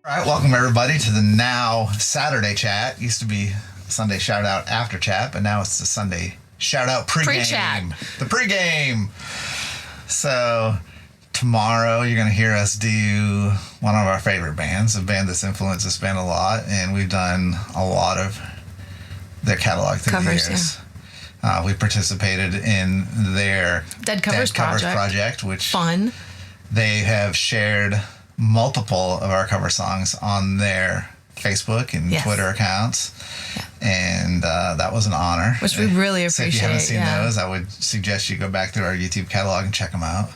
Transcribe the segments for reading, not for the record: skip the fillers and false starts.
All right, welcome everybody to the now Saturday chat. Used to be Sunday shout out after chat, but now it's the Sunday shout out pregame. Pre-chat. The pregame. So tomorrow you're going to hear us do one of our favorite bands, a band that's influenced this band a lot, and we've done a lot of their catalog through Covers, the years. We participated in their Dead Covers project, which fun. They have shared multiple of our cover songs on their Facebook and Twitter accounts. Yeah. And that was an honor. Which we really appreciate. So if you haven't seen those, I would suggest you go back through our YouTube catalog and check them out.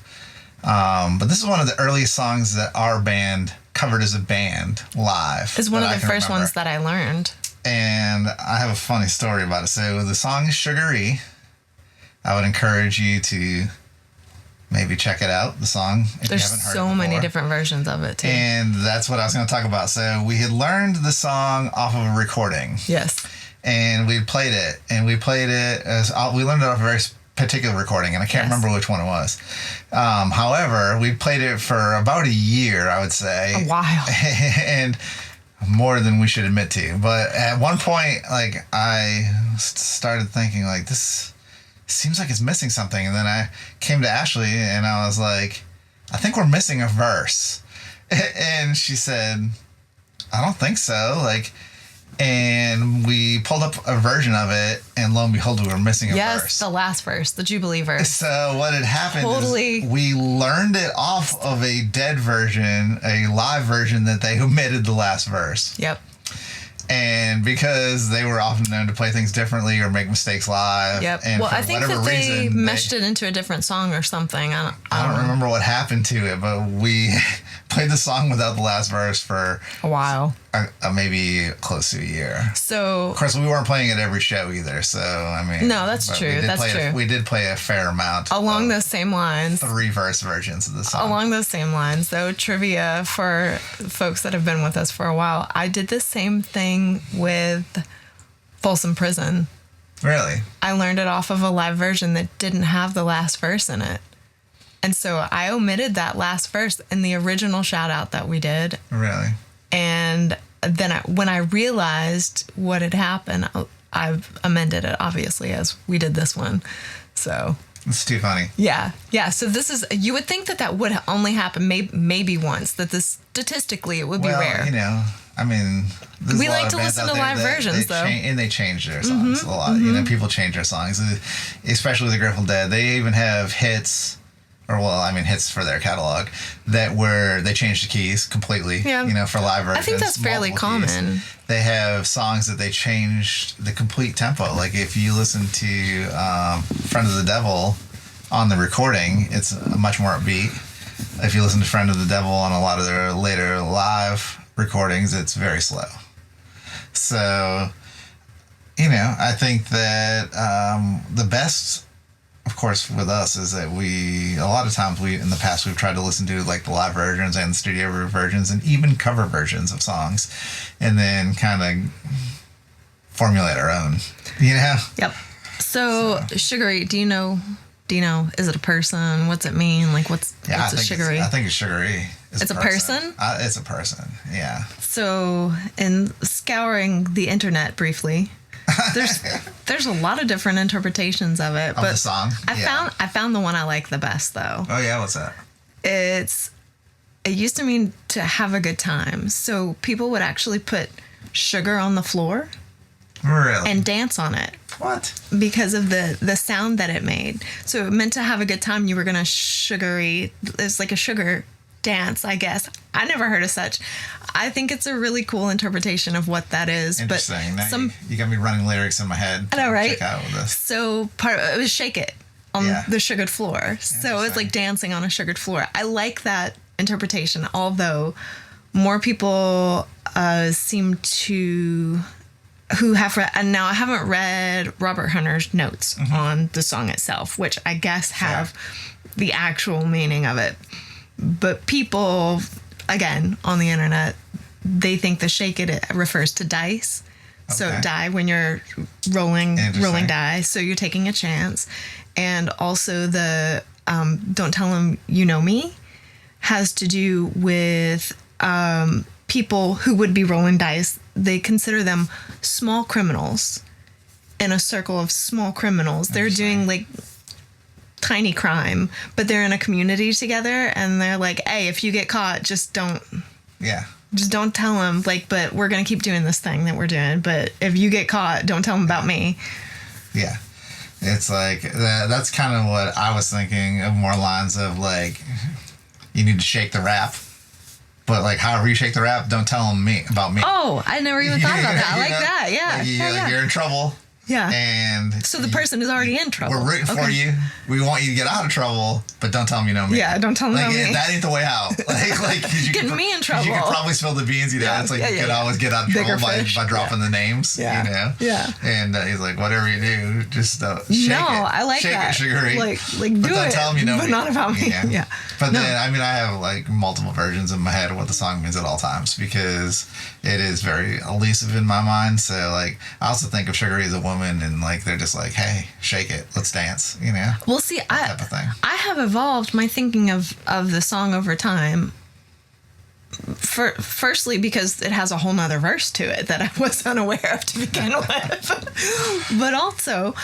But this is one of the earliest songs that our band covered as a band live. It's one of the first ones that I learned. And I have a funny story about it. So the song is Sugaree. I would encourage you to maybe check it out, the song, if There's you haven't heard so it before. many different versions of it, too. And that's what I was going to talk about. So we had learned the song off of a recording. Yes. And we played it. And we played it as... we learned it off a very particular recording, and I can't remember which one it was. However, we played it for about a year, I would say. A while. And more than we should admit to. But at one point, like, I started thinking, like, this seems like it's missing something. And then I came to Ashley and I was like, I think we're missing a verse. And she said, I don't think so. Like, and we pulled up a version of it, and lo and behold, we were missing a verse. Yes, the last verse, the Jubilee verse. So what had happened is we learned it off of a dead version, a live version that they omitted the last verse. Yep. And because they were often known to play things differently or make mistakes live. Yep. And well, for I think whatever that they reason, meshed it into a different song or something. I don't remember what happened to it, but we played the song without the last verse for a while. Maybe close to a year. So, of course, we weren't playing it every show either. So, I mean, no, that's true. That's true. We did play a fair amount along those same lines. 3 verse versions of the song. Along those same lines, though, trivia for folks that have been with us for a while. I did the same thing with Folsom Prison. Really? I learned it off of a live version that didn't have the last verse in it. And so I omitted that last verse in the original shout out that we did. Really? And then when I realized what had happened, I've amended it, obviously, as we did this one. So it's too funny. Yeah. So this is, you would think that would only happen maybe once, that this statistically it would be rare. You know, I mean, we like to listen to live versions, though. And they change their songs a lot. Mm-hmm. You know, people change their songs, especially the Grateful Dead. They even have hits. Hits for their catalog where they changed the keys completely, for live versions. I think that's fairly common. Keys. They have songs that they changed the complete tempo. Like if you listen to Friend of the Devil on the recording, it's much more upbeat. If you listen to Friend of the Devil on a lot of their later live recordings, it's very slow. So, I think that the best... Of course, with us is that a lot of times in the past we've tried to listen to like the live versions and the studio versions and even cover versions of songs, and then kind of formulate our own. Yep. So Sugaree, do you know? Is it a person? What's it mean? Like what's a Sugaree? I think it's Sugaree. It's a person? It's a person. Yeah. So in scouring the internet briefly. There's a lot of different interpretations of it, but the song. I found the one I like the best though. Oh yeah, what's that? It used to mean to have a good time. So people would actually put sugar on the floor, really, and dance on it. What? Because of the sound that it made. So it meant to have a good time. You were gonna Sugaree. It's like a sugar dance, I guess. I never heard of such. I think it's a really cool interpretation of what that is. Interesting. But you got me running lyrics in my head. I know, right? Check out with this. So it was shake it on the sugared floor. So it's like dancing on a sugared floor. I like that interpretation, although more people seem to who have read, and now I haven't read Robert Hunter's notes on the song itself, which I guess have the actual meaning of it. But people, again, on the internet, they think the shake it refers to dice. Okay. So die when you're rolling die. So you're taking a chance. And also the don't tell them you know me has to do with people who would be rolling dice, they consider them small criminals in a circle of small criminals. They're doing like tiny crime, but they're in a community together, and they're like, hey, if you get caught, just don't tell them, like, but we're gonna keep doing this thing that we're doing, but if you get caught, don't tell them about me. Yeah, it's like that's kind of what I was thinking of, more lines of like, you need to shake the rap, but like however you shake the rap, don't tell them about me. Oh, I never even thought about that. I like that. Yeah. Like you're in trouble. Yeah. And so the person is already in trouble. We're rooting for you. We want you to get out of trouble, but don't tell them you know me. Yeah, don't tell them like, you know me. That ain't the way out. Like you getting me in trouble. You could probably spill the beans. You know, it's like you could always get out of trouble by dropping the names. Yeah. You know. Yeah. And he's like, whatever you do, just shake it. I like shake that. Shake it, Sugaree. Like but do don't it. tell them you know but me. Not about me. Yeah. Yeah. But then I have like multiple versions in my head of what the song means at all times, because it is very elusive in my mind. So like I also think of Sugaree as a woman, and like they're just like, hey, shake it, let's dance, you know. Well, see, that type of thing. I have evolved my thinking of the song over time. Firstly, because it has a whole nother verse to it that I was unaware of to begin with, but also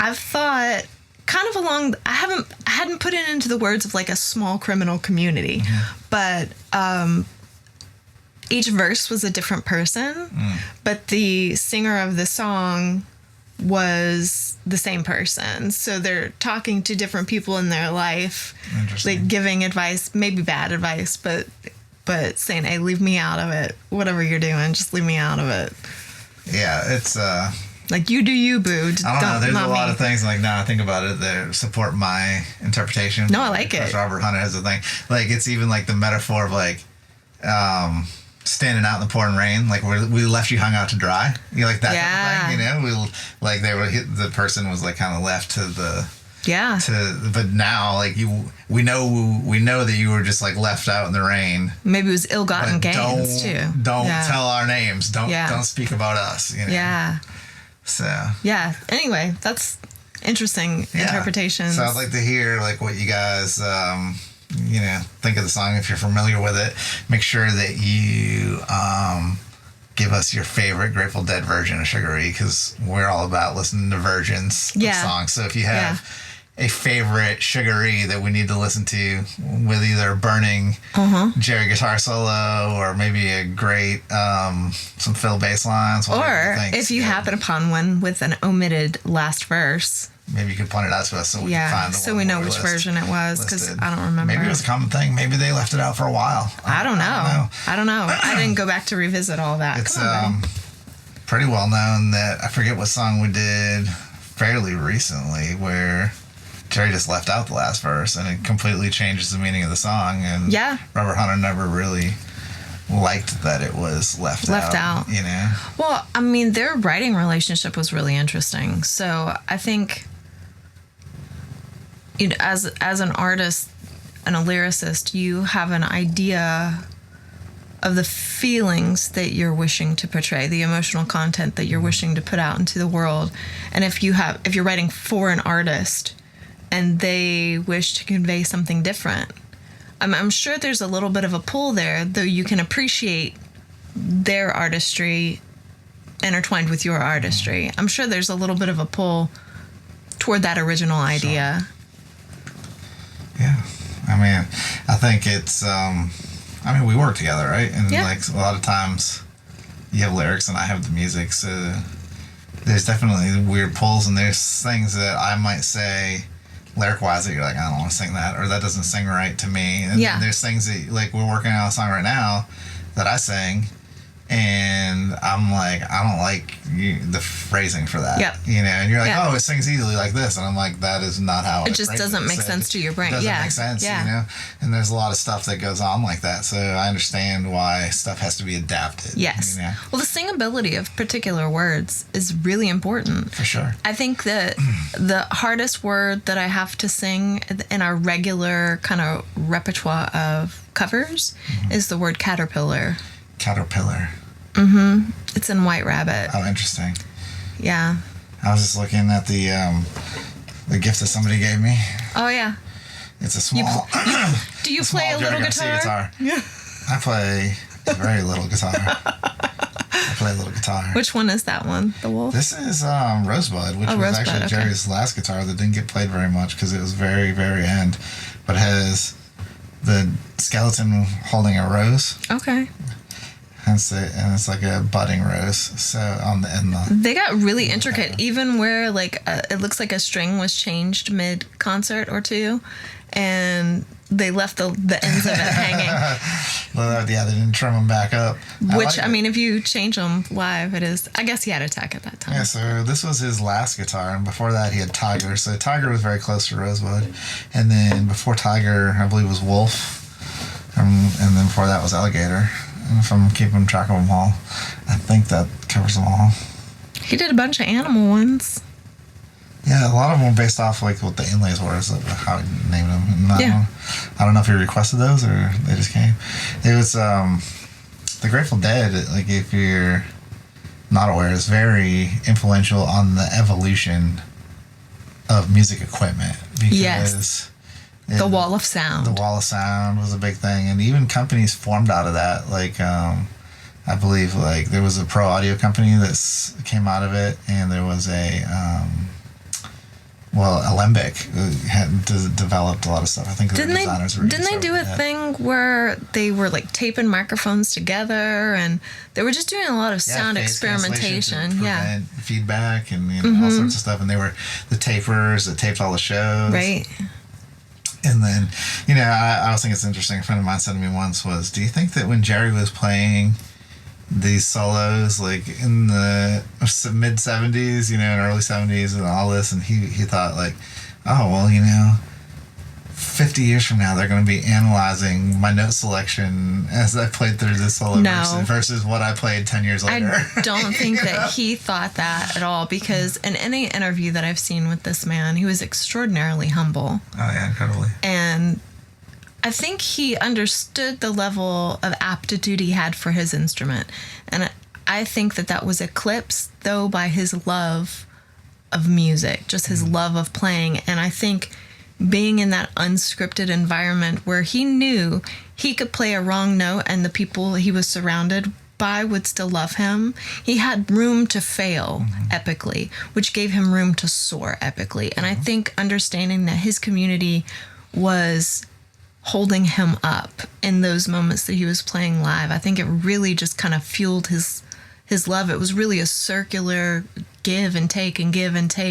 I've thought kind of along. I hadn't put it into the words of like a small criminal community, but each verse was a different person, but the singer of the song was the same person. So they're talking to different people in their life, like giving advice, maybe bad advice, but saying, hey, leave me out of it. Whatever you're doing, just leave me out of it. Yeah, it's like, you do you, boo. I don't know. There's a lot of things like, now I think about it that support my interpretation. No, I like it. Robert Hunter has a thing. Like, it's even like the metaphor of like standing out in the pouring rain, like we left you hung out to dry. You like that type of thing, you know? The person was like kind of left to the but now like we know that you were just like left out in the rain. Maybe it was ill-gotten gains too. Don't tell our names. Don't speak about us. You know? Yeah. So. Yeah. Anyway, that's interesting interpretations. So I'd like to hear like what you guys think of the song. If you're familiar with it, make sure that you give us your favorite Grateful Dead version of Sugaree, because we're all about listening to versions of songs. So if you have a favorite Sugaree that we need to listen to, with either a burning Jerry guitar solo or maybe a great some fill bass lines, or if you happen upon one with an omitted last verse, maybe you could point it out to us so we can find the one. So we know which version it was, because I don't remember. Maybe it was a common thing. Maybe they left it out for a while. I don't know. I didn't go back to revisit all that. It's pretty well known that I forget what song we did fairly recently where Jerry just left out the last verse and it completely changes the meaning of the song. And Robert Hunter never really liked that it was left out. You know? Well, I mean, their writing relationship was really interesting. So I think, you know, as an artist and a lyricist, you have an idea of the feelings that you're wishing to portray, the emotional content that you're wishing to put out into the world. And if you're writing for an artist and they wish to convey something different, I'm sure there's a little bit of a pull there, though you can appreciate their artistry intertwined with your artistry. I'm sure there's a little bit of a pull toward that original idea. Sure. Yeah. I mean, I think it's, we work together, right? And like a lot of times you have lyrics and I have the music, so there's definitely weird pulls, and there's things that I might say lyric-wise that you're like, I don't want to sing that, or that doesn't sing right to me. And there's things that, like, we're working on a song right now that I sing, and I'm like, I don't like the phrasing for that. Yep. You know, and you're like, oh, it sings easily like this, and I'm like, that is not how it just doesn't make sense to your brain. It doesn't make sense, you know? And there's a lot of stuff that goes on like that, so I understand why stuff has to be adapted. Yes. You know? Well, the singability of particular words is really important. For sure. I think that the hardest word that I have to sing in our regular kind of repertoire of covers is the word caterpillar. Caterpillar. It's in White Rabbit. Oh, interesting. Yeah. I was just looking at the gift that somebody gave me. Oh, yeah. It's a small. Do you play a little Garcia guitar? Yeah. I play Very little guitar. I play a little guitar. Which one is that one? The wolf? This is Rosebud, which was Rosebud, actually okay. Jerry's last guitar that didn't get played very much because it was very, very end. But it has the skeleton holding a rose. Okay. And it's like a budding rose. So on the end, they got really intricate, even where like it looks like a string was changed mid concert or two, and they left the ends of it hanging. Well, yeah, they didn't trim them back up. Which I mean, if you change them live, it is. I guess he had a tech at that time. Yeah, so this was his last guitar, and before that he had Tiger. So Tiger was very close to Rosebud, and then before Tiger, I believe was Wolf, and then before that was Alligator. If I'm keeping track of them all, I think that covers them all. He did a bunch of animal ones. Yeah, a lot of them were based off like what the inlays were, so how he named them. And I don't know if he requested those or they just came. It was the Grateful Dead. Like if you're not aware, is very influential on the evolution of music equipment. Because yes. The wall of sound. The wall of sound was a big thing, and even companies formed out of that. Like, I believe, like there was a pro audio company that came out of it, and there was a, Alembic had developed a lot of stuff. I think didn't they do a thing where they were like taping microphones together, and they were just doing a lot of sound experimentation, feedback, and all sorts of stuff. And they were the tapers that taped all the shows, right? And then, I always think it's interesting. A friend of mine said to me once was, do you think that when Jerry was playing these solos, like in the mid-70s, and early 70s and all this, and he thought like, oh, well, 50 years from now, they're going to be analyzing my note selection as I played through this solo versus what I played 10 years later. I don't think that he thought that at all, because in any interview that I've seen with this man, he was extraordinarily humble. Oh, yeah, incredibly. And I think he understood the level of aptitude he had for his instrument. And I think that was eclipsed, though, by his love of music, just his love of playing. And I think being in that unscripted environment where he knew he could play a wrong note and the people he was surrounded by would still love him, he had room to fail epically, which gave him room to soar epically. And I think understanding that his community was holding him up in those moments that he was playing live, I think it really just kind of fueled his love. It was really a circular give and take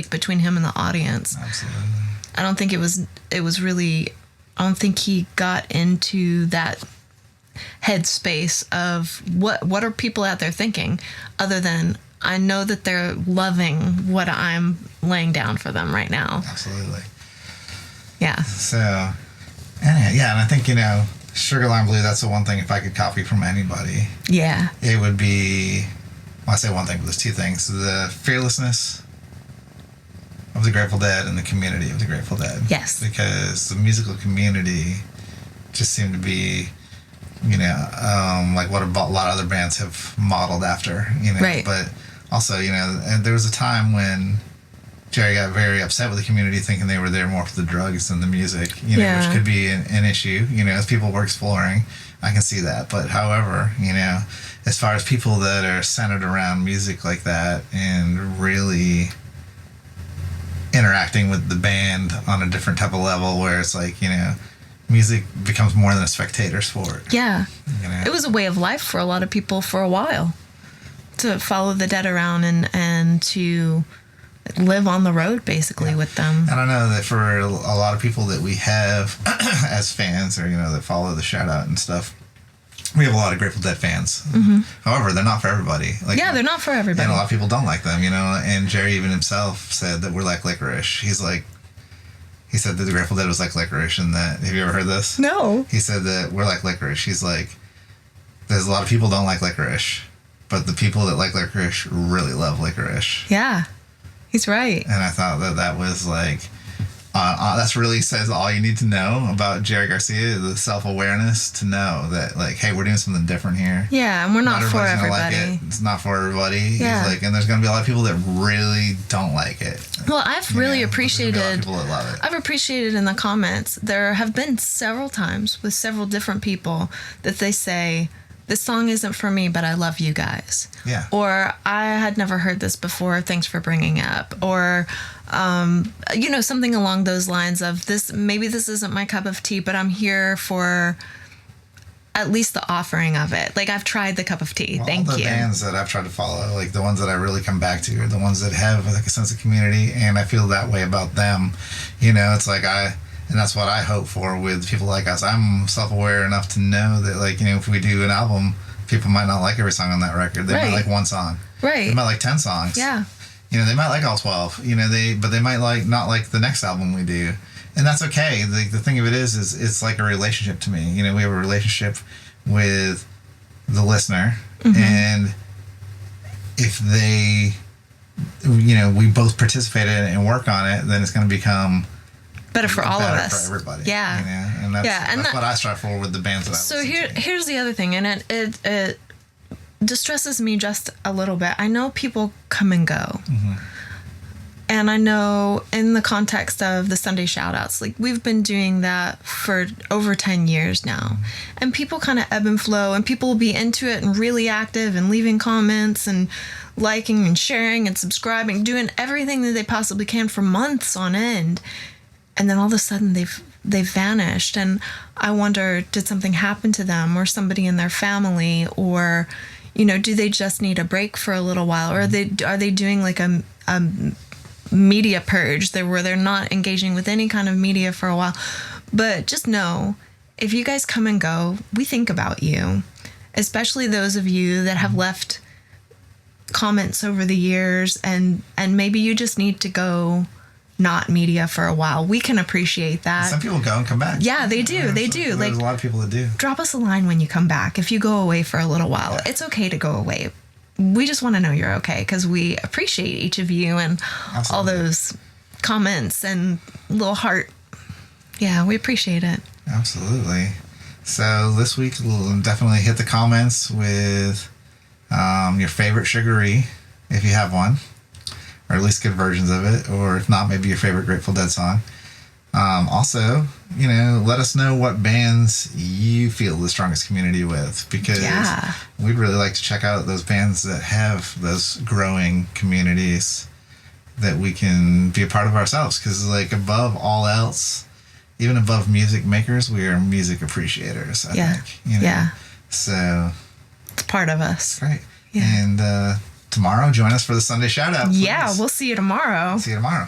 between him and the audience. Absolutely. I don't think I don't think he got into that headspace of what are people out there thinking, other than I know that they're loving what I'm laying down for them right now. Absolutely. Yeah. So, and I think, Sugar Lime Blue, that's the one thing, if I could copy from anybody. Yeah. It would be, I say one thing, but there's two things. The fearlessness of the Grateful Dead and the community of the Grateful Dead. Yes. Because the musical community just seemed to be, like what a lot of other bands have modeled after, Right. But also, and there was a time when Jerry got very upset with the community, thinking they were there more for the drugs than the music, which could be an issue, as people were exploring. I can see that. But however, as far as people that are centered around music like that and really interacting with the band on a different type of level, where it's like, music becomes more than a spectator sport. Yeah. It was a way of life for a lot of people for a while, to follow the Dead around and to live on the road basically with them. And I know that for a lot of people that we have as fans, or that follow the shout out and stuff, we have a lot of Grateful Dead fans. However, they're not for everybody. They're not for everybody. And a lot of people don't like them, and Jerry even himself said that we're like licorice. He said that the Grateful Dead was like licorice, and that, have you ever heard this? No. He said that we're like licorice. He's like, there's a lot of people don't like licorice, but the people that like licorice really love licorice. Yeah. He's right. And I thought that was like, that's really says all you need to know about Jerry Garcia, the self-awareness to know that, like, hey, we're doing something different here. Yeah, and we're not for everybody. Like it. It's not for everybody. Yeah. He's like, and there's going to be a lot of people that really don't like it. Well, I've really appreciated, a lot of people that love it. I've appreciated in the comments, there have been several times with several different people that they say, this song isn't for me, but I love you guys. Yeah. Or I had never heard this before. Thanks for bringing it up. Or, something along those lines of this. Maybe this isn't my cup of tea, but I'm here for at least the offering of it. Like, I've tried the cup of tea. Well, Thank all the you. bands that I've tried to follow, like the ones that I really come back to, are the ones that have like a sense of community, and I feel that way about them. It's like and that's what I hope for with people like us. I'm self-aware enough to know that, like, if we do an album, people might not like every song on that record. They might like one song. Right. They might like 10 songs. Yeah. They might like all 12. But they might not like the next album we do. And that's okay. The thing of it is it's like a relationship to me. We have a relationship with the listener, and if they, we both participate in it and work on it, then it's going to become better for all of us, for everybody. Yeah. And that's what I strive for with the bands that I listen to. Here's the other thing, and it distresses me just a little bit. I know people come and go. And I know in the context of the Sunday shout-outs, like, we've been doing that for over 10 years now. And people kind of ebb and flow, and people will be into it and really active and leaving comments and liking and sharing and subscribing, doing everything that they possibly can for months on end. And then all of a sudden they've vanished. And I wonder, did something happen to them or somebody in their family, or, do they just need a break for a little while? Or are they doing like a media purge where they're not engaging with any kind of media for a while? But just know, if you guys come and go, we think about you, especially those of you that have left comments over the years, and maybe you just need to go not media for a while. We can appreciate that. Some people go and come back. Yeah, they do. They do. There's a lot of people that do. Drop us a line when you come back. If you go away for a little while, it's okay to go away. We just want to know you're okay, because we appreciate each of you and all those comments and little heart. Yeah, we appreciate it. Absolutely. So this week we'll definitely hit the comments with your favorite Sugaree, if you have one, or at least good versions of it, or if not, maybe your favorite Grateful Dead song. Also, let us know what bands you feel the strongest community with, because we'd really like to check out those bands that have those growing communities that we can be a part of ourselves. Because, like, above all else, even above music makers, we are music appreciators, I think. Yeah. So it's part of us. Right. Yeah. And tomorrow, join us for the Sunday shout-out. Yeah, we'll see you tomorrow. See you tomorrow.